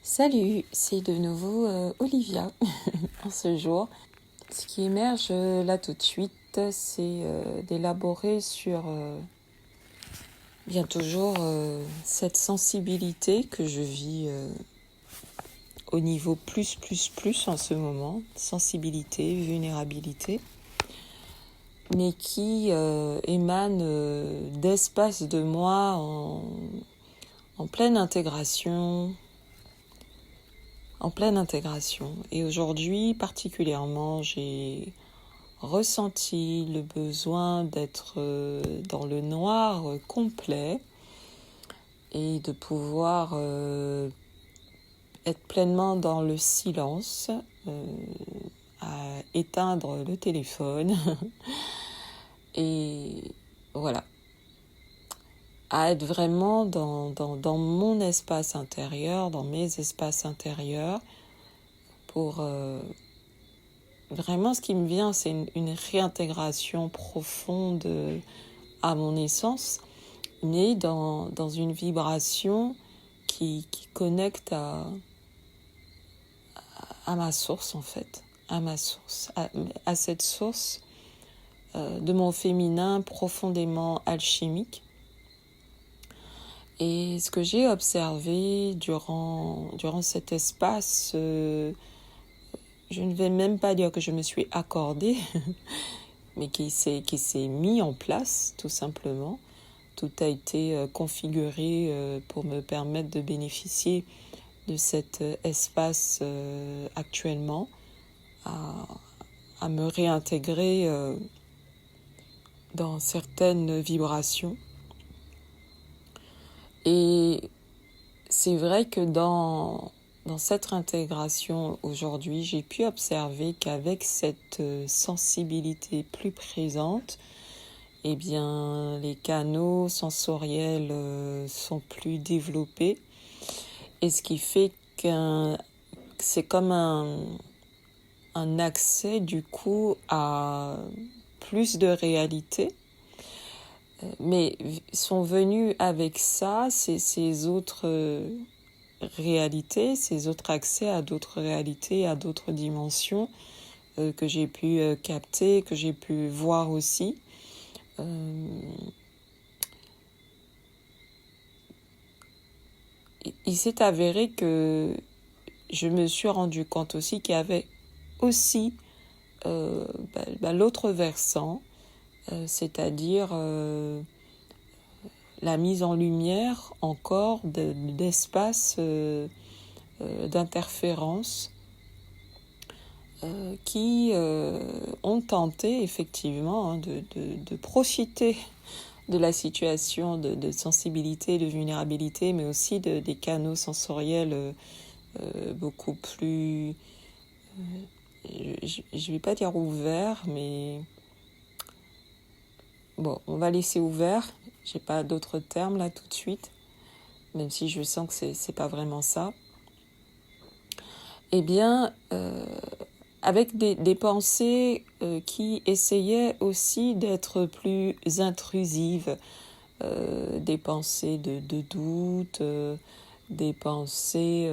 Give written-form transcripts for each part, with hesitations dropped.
Salut, c'est de nouveau Olivia en ce jour. Ce qui émerge là tout de suite, c'est d'élaborer sur bien toujours cette sensibilité que je vis au niveau plus en ce moment, sensibilité, vulnérabilité, mais qui émane d'espace de moi en pleine intégration. Et aujourd'hui, particulièrement, j'ai ressenti le besoin d'être dans le noir complet et de pouvoir être pleinement dans le silence, à éteindre le téléphone et voilà, à être vraiment dans mon espace intérieur, dans mes espaces intérieurs, pour vraiment ce qui me vient, c'est une réintégration profonde à mon essence, née dans une vibration qui connecte à ma source en fait, à cette source de mon féminin profondément alchimique. Et ce que j'ai observé durant cet espace, je ne vais même pas dire que je me suis accordée, mais qui s'est mis en place tout simplement. Tout a été configuré pour me permettre de bénéficier de cet espace actuellement, à me réintégrer dans certaines vibrations. Et c'est vrai que dans cette intégration aujourd'hui, j'ai pu observer qu'avec cette sensibilité plus présente, eh bien, les canaux sensoriels sont plus développés. Et ce qui fait que c'est comme un accès du coup à plus de réalité. Mais sont venus avec ça ces autres réalités, ces autres accès à d'autres réalités, à d'autres dimensions que j'ai pu capter, que j'ai pu voir aussi. Il s'est avéré que je me suis rendu compte aussi qu'il y avait aussi l'autre versant, c'est-à-dire la mise en lumière encore d'espaces d'interférence qui ont tenté effectivement de profiter de la situation de sensibilité, de vulnérabilité, mais aussi des canaux sensoriels beaucoup plus, je ne vais pas dire ouverts, mais bon, on va laisser ouvert. J'ai pas d'autres termes là tout de suite, même si je sens que c'est pas vraiment ça. Eh bien, avec des pensées qui essayaient aussi d'être plus intrusives, des pensées de doute, des pensées,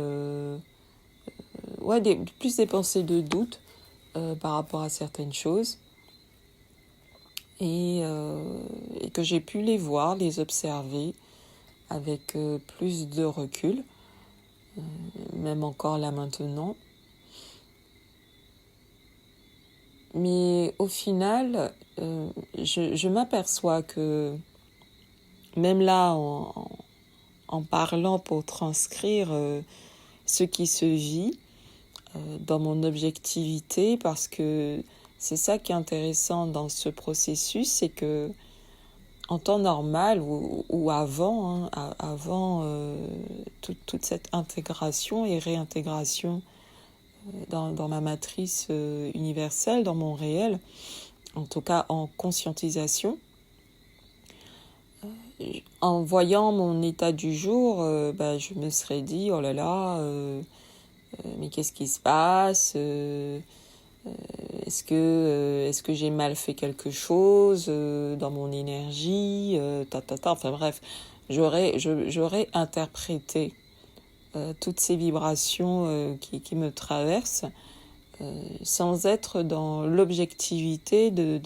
plus des pensées de doute par rapport à certaines choses. Et que j'ai pu les voir, les observer avec plus de recul, même encore là maintenant. Mais au final, je m'aperçois que même là, en parlant pour transcrire ce qui se vit dans mon objectivité, parce que c'est ça qui est intéressant dans ce processus, c'est que en temps normal ou avant, avant toute cette intégration et réintégration dans ma matrice universelle, dans mon réel, en tout cas en conscientisation, en voyant mon état du jour, je me serais dit, oh là là, mais qu'est-ce qui se passe est-ce que j'ai mal fait quelque chose dans mon énergie enfin bref, j'aurais interprété toutes ces vibrations qui me traversent, sans être dans l'objectivité de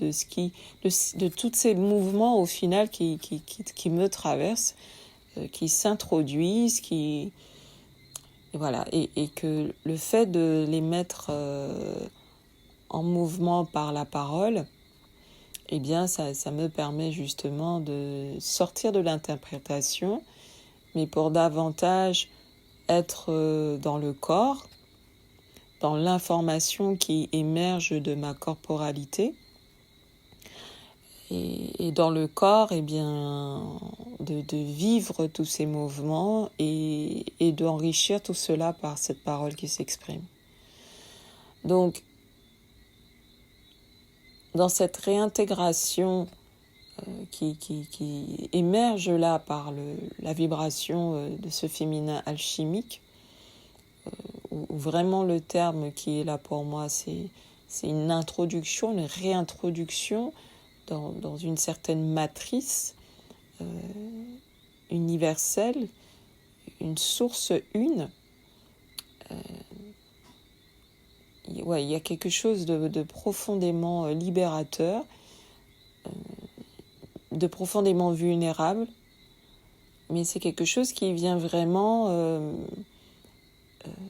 tous ces mouvements au final qui me traversent, qui s'introduisent, et voilà, et que le fait de les mettre en mouvement par la parole, eh bien ça me permet justement de sortir de l'interprétation, mais pour davantage être dans le corps, dans l'information qui émerge de ma corporalité. Et dans le corps, eh bien, de vivre tous ces mouvements et d'enrichir tout cela par cette parole qui s'exprime. Donc, dans cette réintégration qui émerge là par la vibration de ce féminin alchimique, où vraiment le terme qui est là pour moi, c'est une introduction, une réintroduction dans une certaine matrice universelle, une source une. Il y a quelque chose de profondément libérateur, de profondément vulnérable, mais c'est quelque chose qui vient vraiment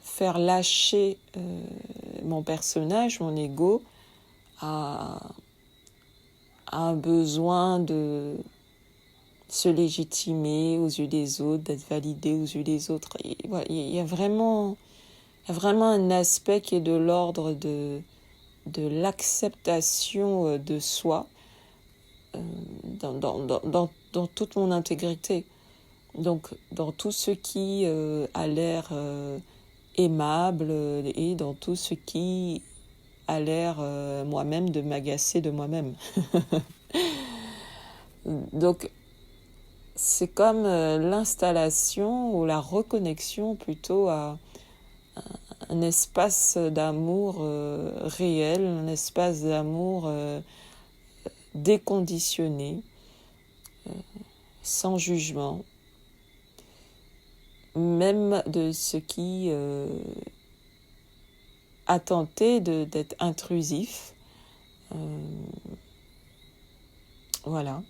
faire lâcher mon personnage, mon ego, à un besoin de se légitimer aux yeux des autres, d'être validé aux yeux des autres. Il y a vraiment un aspect qui est de l'ordre de l'acceptation de soi dans toute mon intégrité. Donc, dans tout ce qui a l'air aimable et dans tout ce qui a l'air moi-même de m'agacer de moi-même. Donc, c'est comme l'installation ou la reconnexion plutôt à un espace d'amour réel, un espace d'amour déconditionné, sans jugement, même de ce qui a tenté d'être intrusif. Voilà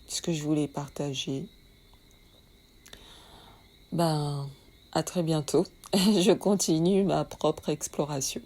ce que je voulais partager. À très bientôt. Je continue ma propre exploration.